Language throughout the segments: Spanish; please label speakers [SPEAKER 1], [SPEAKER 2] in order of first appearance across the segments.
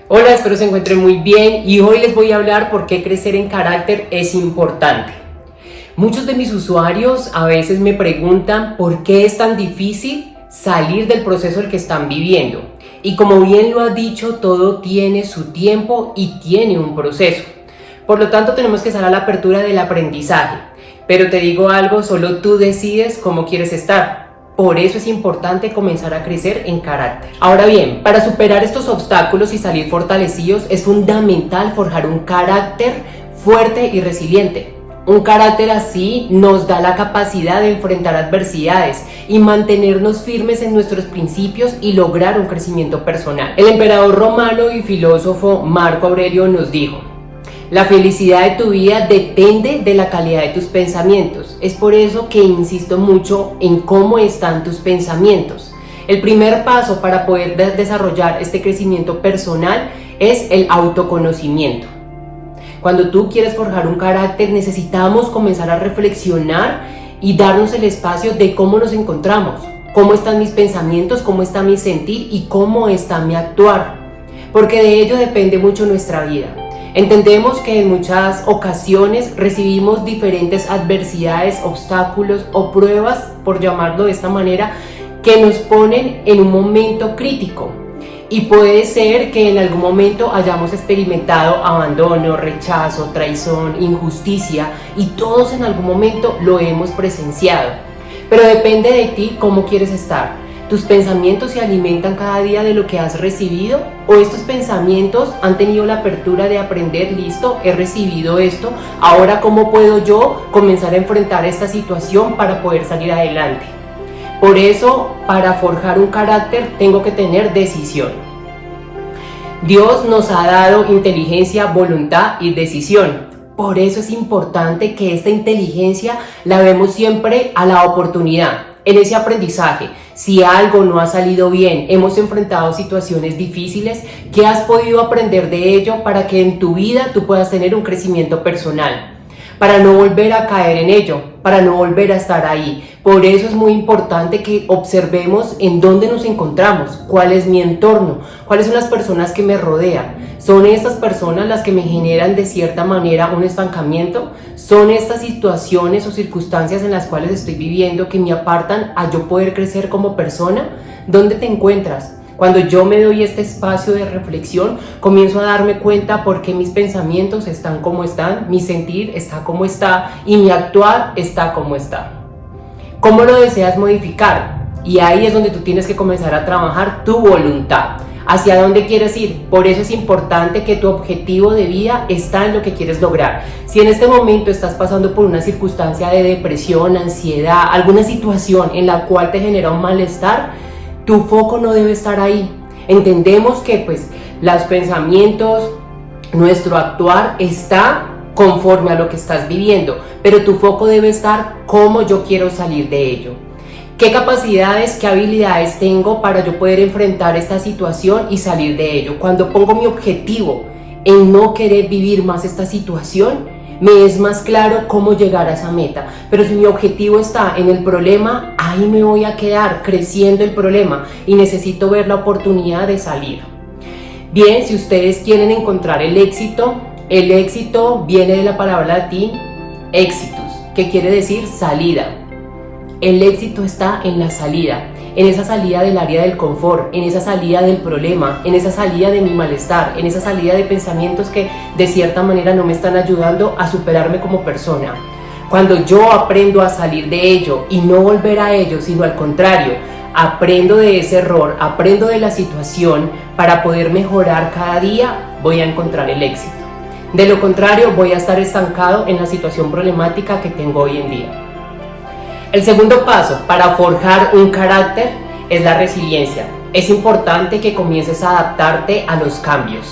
[SPEAKER 1] Hola, espero se encuentren muy bien y hoy les voy a hablar por qué crecer en carácter es importante. Muchos de mis usuarios a veces me preguntan por qué es tan difícil salir del proceso el que están viviendo. Y como bien lo ha dicho, todo tiene su tiempo y tiene un proceso. Por lo tanto, tenemos que estar a la apertura del aprendizaje. Pero te digo algo, solo tú decides cómo quieres estar. Por eso es importante comenzar a crecer en carácter. Ahora bien, para superar estos obstáculos y salir fortalecidos es fundamental forjar un carácter fuerte y resiliente. Un carácter así nos da la capacidad de enfrentar adversidades y mantenernos firmes en nuestros principios y lograr un crecimiento personal. El emperador romano y filósofo Marco Aurelio nos dijo: la felicidad de tu vida depende de la calidad de tus pensamientos. Es por eso que insisto mucho en cómo están tus pensamientos. El primer paso para poder desarrollar este crecimiento personal es el autoconocimiento. Cuando tú quieres forjar un carácter, necesitamos comenzar a reflexionar y darnos el espacio de cómo nos encontramos, cómo están mis pensamientos, cómo está mi sentir y cómo está mi actuar, porque de ello depende mucho nuestra vida. Entendemos que en muchas ocasiones recibimos diferentes adversidades, obstáculos o pruebas, por llamarlo de esta manera, que nos ponen en un momento crítico. Y puede ser que en algún momento hayamos experimentado abandono, rechazo, traición, injusticia, y todos en algún momento lo hemos presenciado. Pero depende de ti cómo quieres estar. ¿Tus pensamientos se alimentan cada día de lo que has recibido? ¿O estos pensamientos han tenido la apertura de aprender, listo, he recibido esto, ahora cómo puedo yo comenzar a enfrentar esta situación para poder salir adelante? Por eso, para forjar un carácter tengo que tener decisión. Dios nos ha dado inteligencia, voluntad y decisión. Por eso es importante que esta inteligencia la vemos siempre a la oportunidad, en ese aprendizaje. Si algo no ha salido bien, hemos enfrentado situaciones difíciles, ¿qué has podido aprender de ello para que en tu vida tú puedas tener un crecimiento personal? Para no volver a caer en ello, para no volver a estar ahí. Por eso es muy importante que observemos en dónde nos encontramos, cuál es mi entorno, cuáles son las personas que me rodean. ¿Son estas personas las que me generan de cierta manera un estancamiento? ¿Son estas situaciones o circunstancias en las cuales estoy viviendo que me apartan a yo poder crecer como persona? ¿Dónde te encuentras? Cuando yo me doy este espacio de reflexión, comienzo a darme cuenta por qué mis pensamientos están como están, mi sentir está como está y mi actuar está como está. ¿Cómo lo deseas modificar? Y ahí es donde tú tienes que comenzar a trabajar tu voluntad. ¿Hacia dónde quieres ir? Por eso es importante que tu objetivo de vida está en lo que quieres lograr. Si en este momento estás pasando por una circunstancia de depresión, ansiedad, alguna situación en la cual te genera un malestar, tu foco no debe estar ahí. Entendemos que los pensamientos, nuestro actuar está conforme a lo que estás viviendo, pero tu foco debe estar cómo yo quiero salir de ello. ¿Qué capacidades, qué habilidades tengo para yo poder enfrentar esta situación y salir de ello? Cuando pongo mi objetivo en no querer vivir más esta situación, me es más claro cómo llegar a esa meta. Pero si mi objetivo está en el problema, ahí me voy a quedar creciendo el problema y necesito ver la oportunidad de salir. Bien, si ustedes quieren encontrar el éxito viene de la palabra latín exitus, que quiere decir salida. El éxito está en la salida, en esa salida del área del confort, en esa salida del problema, en esa salida de mi malestar, en esa salida de pensamientos que de cierta manera no me están ayudando a superarme como persona. Cuando yo aprendo a salir de ello y no volver a ello, sino al contrario, aprendo de ese error, aprendo de la situación para poder mejorar cada día, voy a encontrar el éxito. De lo contrario, voy a estar estancado en la situación problemática que tengo hoy en día. El segundo paso para forjar un carácter es la resiliencia. Es importante que comiences a adaptarte a los cambios.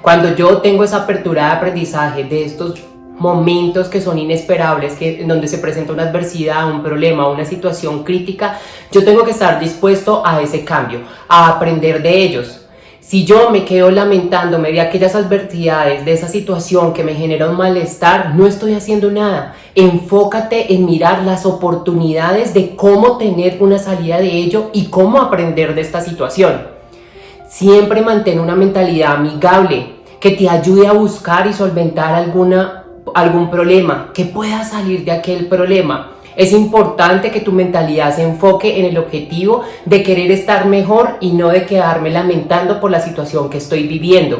[SPEAKER 1] Cuando yo tengo esa apertura de aprendizaje de estos momentos que son inesperables, en donde se presenta una adversidad, un problema, una situación crítica, yo tengo que estar dispuesto a ese cambio, a aprender de ellos. Si yo me quedo lamentándome de aquellas adversidades, de esa situación que me genera un malestar, no estoy haciendo nada. Enfócate en mirar las oportunidades de cómo tener una salida de ello y cómo aprender de esta situación. Siempre mantén una mentalidad amigable que te ayude a buscar y solventar algún problema, que puedas salir de aquel problema. Es importante que tu mentalidad se enfoque en el objetivo de querer estar mejor y no de quedarme lamentando por la situación que estoy viviendo.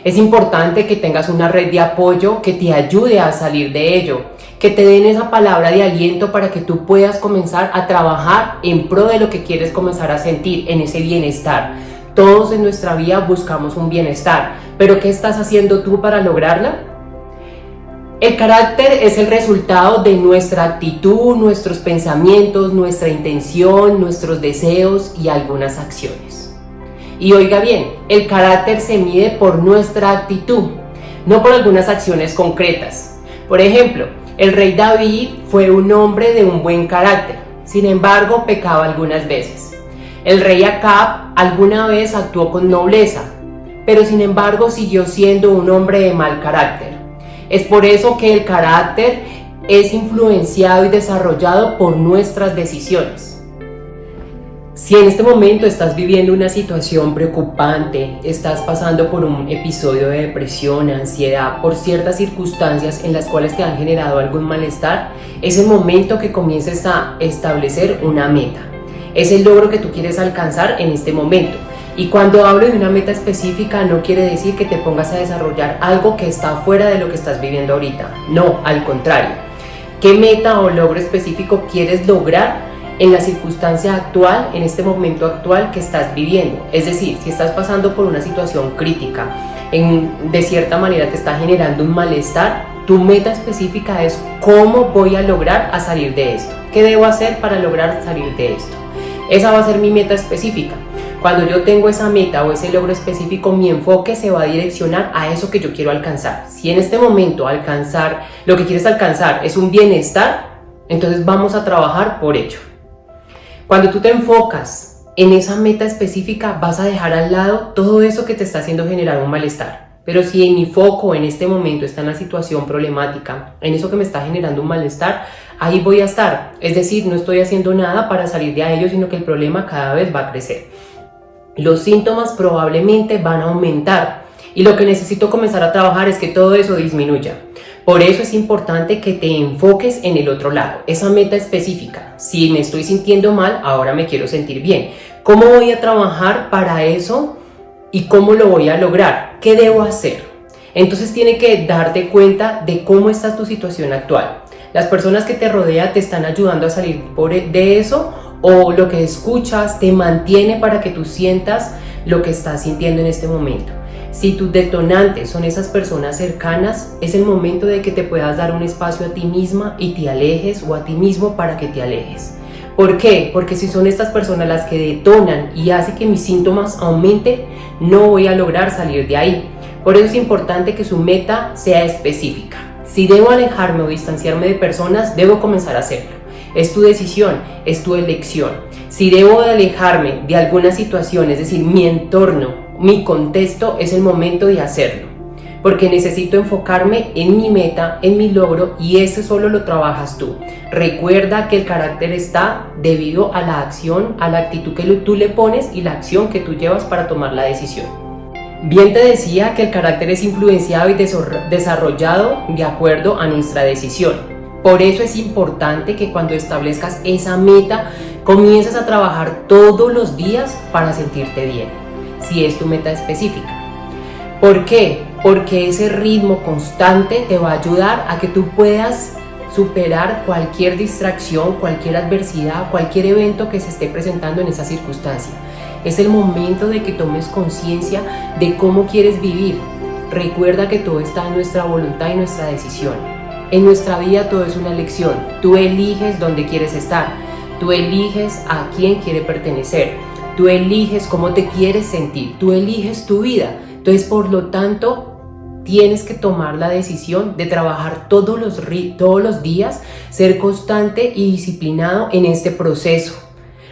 [SPEAKER 1] Es importante que tengas una red de apoyo que te ayude a salir de ello, que te den esa palabra de aliento para que tú puedas comenzar a trabajar en pro de lo que quieres comenzar a sentir, en ese bienestar. Todos en nuestra vida buscamos un bienestar, pero ¿qué estás haciendo tú para lograrla? El carácter es el resultado de nuestra actitud, nuestros pensamientos, nuestra intención, nuestros deseos y algunas acciones. Y oiga bien, el carácter se mide por nuestra actitud, no por algunas acciones concretas. Por ejemplo, el rey David fue un hombre de un buen carácter, sin embargo pecaba algunas veces. El rey Acab alguna vez actuó con nobleza, pero sin embargo siguió siendo un hombre de mal carácter. Es por eso que el carácter es influenciado y desarrollado por nuestras decisiones. Si en este momento estás viviendo una situación preocupante, estás pasando por un episodio de depresión, ansiedad, por ciertas circunstancias en las cuales te han generado algún malestar, es el momento que comiences a establecer una meta. Es el logro que tú quieres alcanzar en este momento. Y cuando hablo de una meta específica no quiere decir que te pongas a desarrollar algo que está fuera de lo que estás viviendo ahorita. No, al contrario. ¿Qué meta o logro específico quieres lograr en la circunstancia actual, en este momento actual que estás viviendo? Es decir, si estás pasando por una situación crítica, de cierta manera te está generando un malestar, tu meta específica es ¿cómo voy a lograr a salir de esto? ¿Qué debo hacer para lograr salir de esto? Esa va a ser mi meta específica. Cuando yo tengo esa meta o ese logro específico, mi enfoque se va a direccionar a eso que yo quiero alcanzar. Si en este momento lo que quieres alcanzar es un bienestar, entonces vamos a trabajar por ello. Cuando tú te enfocas en esa meta específica, vas a dejar al lado todo eso que te está haciendo generar un malestar. Pero si mi foco en este momento está en la situación problemática, en eso que me está generando un malestar, ahí voy a estar. Es decir, no estoy haciendo nada para salir de ello, sino que el problema cada vez va a crecer. Los síntomas probablemente van a aumentar y lo que necesito comenzar a trabajar es que todo eso disminuya. Por eso es importante que te enfoques en el otro lado, esa meta específica. Si me estoy sintiendo mal, ahora me quiero sentir bien. ¿Cómo voy a trabajar para eso y cómo lo voy a lograr? ¿Qué debo hacer? Entonces tienes que darte cuenta de cómo está tu situación actual. Las personas que te rodean te están ayudando a salir de eso, o lo que escuchas te mantiene para que tú sientas lo que estás sintiendo en este momento. Si tus detonantes son esas personas cercanas, es el momento de que te puedas dar un espacio a ti misma y te alejes, o a ti mismo para que te alejes. ¿Por qué? Porque si son estas personas las que detonan y hacen que mis síntomas aumenten, no voy a lograr salir de ahí. Por eso es importante que su meta sea específica. Si debo alejarme o distanciarme de personas, debo comenzar a hacerlo. Es tu decisión, es tu elección. Si debo de alejarme de alguna situación, es decir, mi entorno, mi contexto, es el momento de hacerlo. Porque necesito enfocarme en mi meta, en mi logro, y ese solo lo trabajas tú. Recuerda que el carácter está debido a la acción, a la actitud que tú le pones y la acción que tú llevas para tomar la decisión. Bien te decía que el carácter es influenciado y desarrollado de acuerdo a nuestra decisión. Por eso es importante que cuando establezcas esa meta, comiences a trabajar todos los días para sentirte bien, si es tu meta específica. ¿Por qué? Porque ese ritmo constante te va a ayudar a que tú puedas superar cualquier distracción, cualquier adversidad, cualquier evento que se esté presentando en esa circunstancia. Es el momento de que tomes conciencia de cómo quieres vivir. Recuerda que todo está en nuestra voluntad y nuestra decisión. En nuestra vida todo es una elección. Tú eliges dónde quieres estar. Tú eliges a quién quieres pertenecer. Tú eliges cómo te quieres sentir. Tú eliges tu vida. Entonces, por lo tanto, tienes que tomar la decisión de trabajar todos los días, ser constante y disciplinado en este proceso.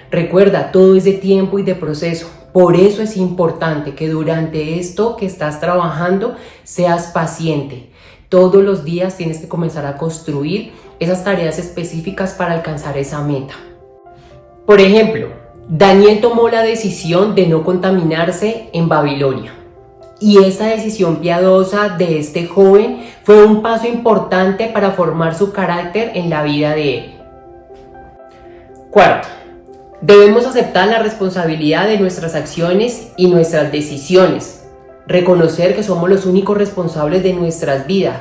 [SPEAKER 1] Recuerda, todo es de tiempo y de proceso. Por eso es importante que durante esto que estás trabajando seas paciente. Todos los días tienes que comenzar a construir esas tareas específicas para alcanzar esa meta. Por ejemplo, Daniel tomó la decisión de no contaminarse en Babilonia. Y esa decisión piadosa de este joven fue un paso importante para formar su carácter en la vida de él. Cuarto, debemos aceptar la responsabilidad de nuestras acciones y nuestras decisiones. Reconocer que somos los únicos responsables de nuestras vidas.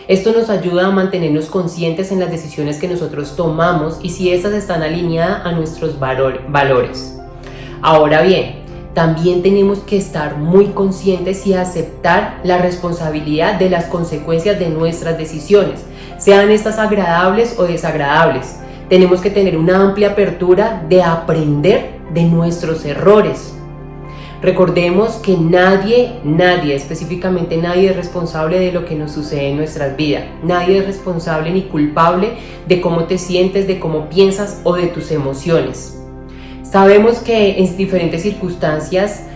[SPEAKER 1] Esto nos ayuda a mantenernos conscientes en las decisiones que nosotros tomamos y si estas están alineadas a nuestros valores. Ahora bien, también tenemos que estar muy conscientes y aceptar la responsabilidad de las consecuencias de nuestras decisiones, sean estas agradables o desagradables. Tenemos que tener una amplia apertura de aprender de nuestros errores. Recordemos que nadie, específicamente nadie es responsable de lo que nos sucede en nuestras vidas. Nadie es responsable ni culpable de cómo te sientes, de cómo piensas o de tus emociones. Sabemos que en diferentes circunstancias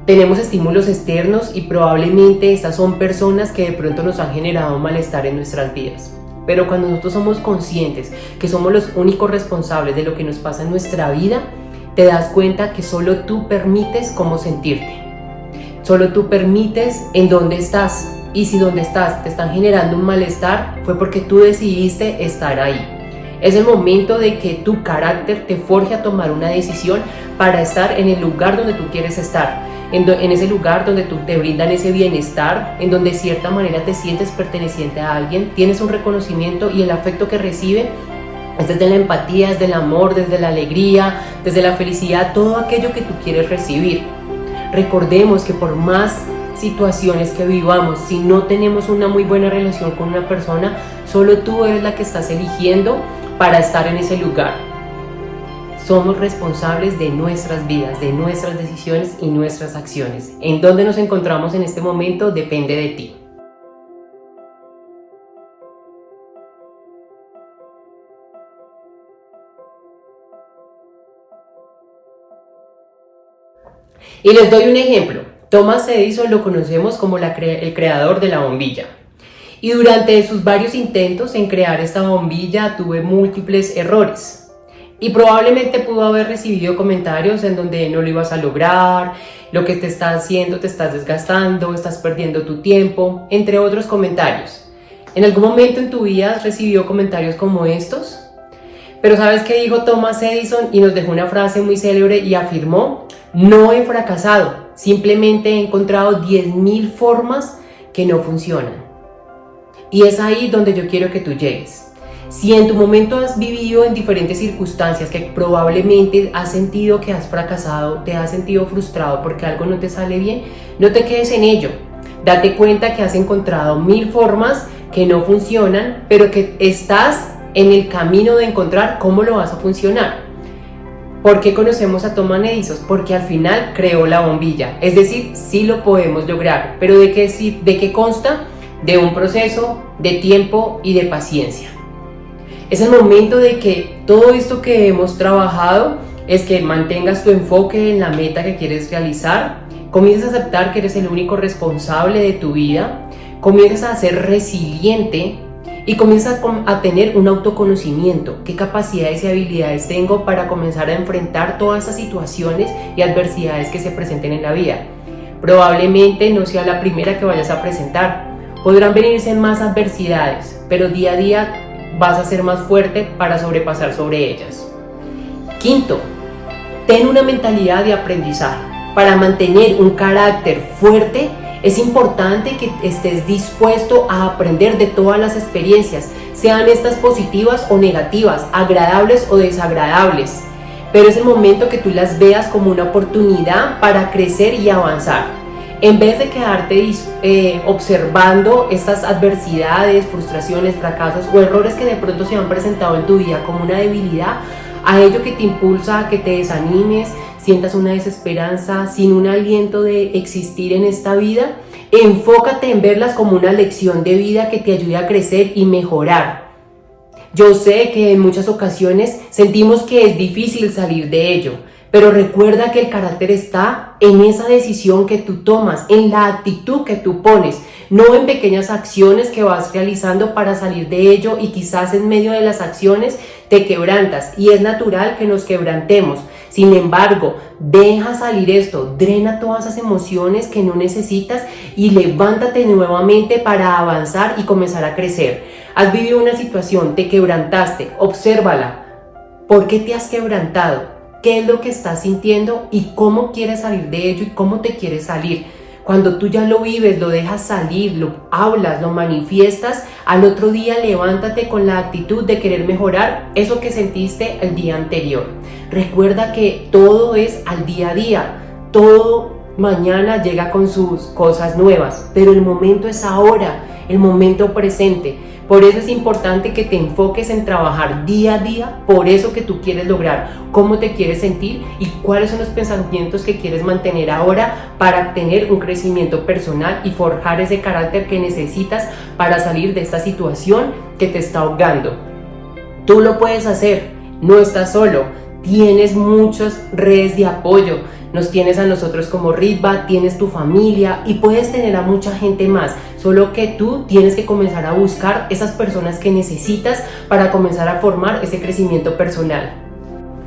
[SPEAKER 1] tenemos estímulos externos y probablemente estas son personas que de pronto nos han generado malestar en nuestras vidas. Pero cuando nosotros somos conscientes que somos los únicos responsables de lo que nos pasa en nuestra vida, te das cuenta que solo tú permites cómo sentirte. Solo tú permites en dónde estás. Y si donde estás te están generando un malestar, fue porque tú decidiste estar ahí. Es el momento de que tu carácter te forje a tomar una decisión para estar en el lugar donde tú quieres estar. En ese lugar donde tú te brindan ese bienestar, en donde de cierta manera te sientes perteneciente a alguien, tienes un reconocimiento y el afecto que recibe es desde la empatía, desde el amor, desde la alegría, desde la felicidad, todo aquello que tú quieres recibir. Recordemos que por más situaciones que vivamos, si no tenemos una muy buena relación con una persona, solo tú eres la que estás eligiendo para estar en ese lugar. Somos responsables de nuestras vidas, de nuestras decisiones y nuestras acciones. En dónde nos encontramos en este momento depende de ti. Y les doy un ejemplo. Thomas Edison lo conocemos como el creador de la bombilla. Y durante sus varios intentos en crear esta bombilla tuve múltiples errores. Y probablemente pudo haber recibido comentarios en donde no lo ibas a lograr, lo que te estás haciendo, te estás desgastando, estás perdiendo tu tiempo, entre otros comentarios. ¿En algún momento en tu vida has recibido comentarios como estos? Pero ¿sabes qué dijo Thomas Edison? Y nos dejó una frase muy célebre y afirmó: no he fracasado, simplemente he encontrado 10.000 formas que no funcionan. Y es ahí donde yo quiero que tú llegues. Si en tu momento has vivido en diferentes circunstancias que probablemente has sentido que has fracasado, te has sentido frustrado porque algo no te sale bien, no te quedes en ello. Date cuenta que has encontrado 1000 formas que no funcionan, pero que estás en el camino de encontrar cómo lo vas a funcionar. ¿Por qué conocemos a Thomas Edison? Porque al final creó la bombilla. Es decir, sí lo podemos lograr, pero ¿de qué consta? De un proceso, de tiempo y de paciencia. Es el momento de que todo esto que hemos trabajado es que mantengas tu enfoque en la meta que quieres realizar, comiences a aceptar que eres el único responsable de tu vida, comiences a ser resiliente y comienzas a tener un autoconocimiento. ¿Qué capacidades y habilidades tengo para comenzar a enfrentar todas esas situaciones y adversidades que se presenten en la vida? Probablemente no sea la primera que vayas a presentar. Podrán venirse más adversidades, pero día a día vas a ser más fuerte para sobrepasar sobre ellas. Quinto, ten una mentalidad de aprendizaje. Para mantener un carácter fuerte, es importante que estés dispuesto a aprender de todas las experiencias, sean estas positivas o negativas, agradables o desagradables. Pero es el momento que tú las veas como una oportunidad para crecer y avanzar. En vez de quedarte observando estas adversidades, frustraciones, fracasos o errores que de pronto se han presentado en tu vida como una debilidad, a ello que te impulsa a que te desanimes, sientas una desesperanza, sin un aliento de existir en esta vida, enfócate en verlas como una lección de vida que te ayude a crecer y mejorar. Yo sé que en muchas ocasiones sentimos que es difícil salir de ello, Pero recuerda que el carácter está en esa decisión que tú tomas, en la actitud que tú pones, no en pequeñas acciones que vas realizando para salir de ello, y quizás en medio de las acciones te quebrantas, y es natural que nos quebrantemos. Sin embargo, deja salir esto, drena todas esas emociones que no necesitas y levántate nuevamente para avanzar y comenzar a crecer. Has vivido una situación, te quebrantaste, obsérvala. ¿Por qué te has quebrantado? ¿Qué es lo que estás sintiendo y cómo quieres salir de ello y cómo te quieres salir? Cuando tú ya lo vives, lo dejas salir, lo hablas, lo manifiestas, al otro día levántate con la actitud de querer mejorar eso que sentiste el día anterior. Recuerda que todo es al día a día, todo mañana llega con sus cosas nuevas, pero el momento es ahora, el momento presente. Por eso es importante que te enfoques en trabajar día a día por eso que tú quieres lograr, cómo te quieres sentir y cuáles son los pensamientos que quieres mantener ahora para tener un crecimiento personal y forjar ese carácter que necesitas para salir de esta situación que te está ahogando. Tú lo puedes hacer, no estás solo, tienes muchas redes de apoyo. Nos tienes a nosotros como Ritva, tienes tu familia y puedes tener a mucha gente más. Solo que tú tienes que comenzar a buscar esas personas que necesitas para comenzar a formar ese crecimiento personal.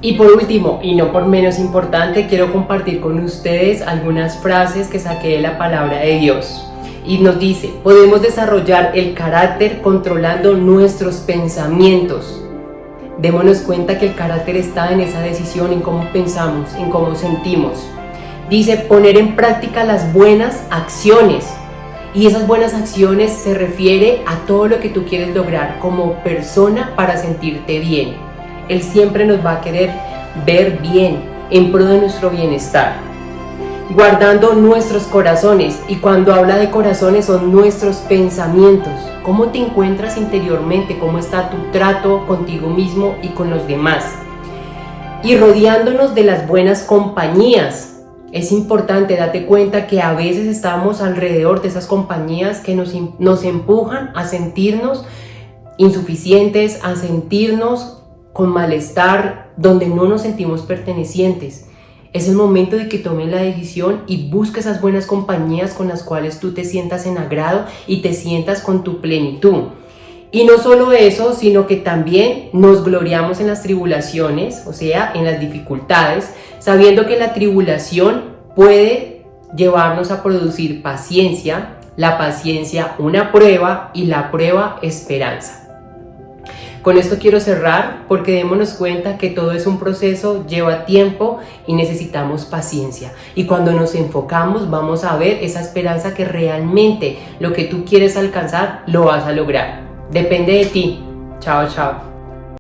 [SPEAKER 1] Y por último, y no por menos importante, quiero compartir con ustedes algunas frases que saqué de la palabra de Dios. Y nos dice, podemos desarrollar el carácter controlando nuestros pensamientos. Démonos cuenta que el carácter está en esa decisión, en cómo pensamos, en cómo sentimos. Dice, poner en práctica las buenas acciones. Y esas buenas acciones se refiere a todo lo que tú quieres lograr como persona para sentirte bien. Él siempre nos va a querer ver bien, en pro de nuestro bienestar. Guardando nuestros corazones, y cuando habla de corazones son nuestros pensamientos. ¿Cómo te encuentras interiormente? ¿Cómo está tu trato contigo mismo y con los demás? Y rodeándonos de las buenas compañías. Es importante, date cuenta que a veces estamos alrededor de esas compañías que nos empujan a sentirnos insuficientes, a sentirnos con malestar, donde no nos sentimos pertenecientes. Es el momento de que tomes la decisión y busques esas buenas compañías con las cuales tú te sientas en agrado y te sientas con tu plenitud. Y no solo eso, sino que también nos gloriamos en las tribulaciones, o sea, en las dificultades, sabiendo que la tribulación puede llevarnos a producir paciencia, la paciencia una prueba y la prueba esperanza. Con esto quiero cerrar porque démonos cuenta que todo es un proceso, lleva tiempo y necesitamos paciencia. Y cuando nos enfocamos vamos a ver esa esperanza que realmente lo que tú quieres alcanzar lo vas a lograr. Depende de ti. Chao, chao.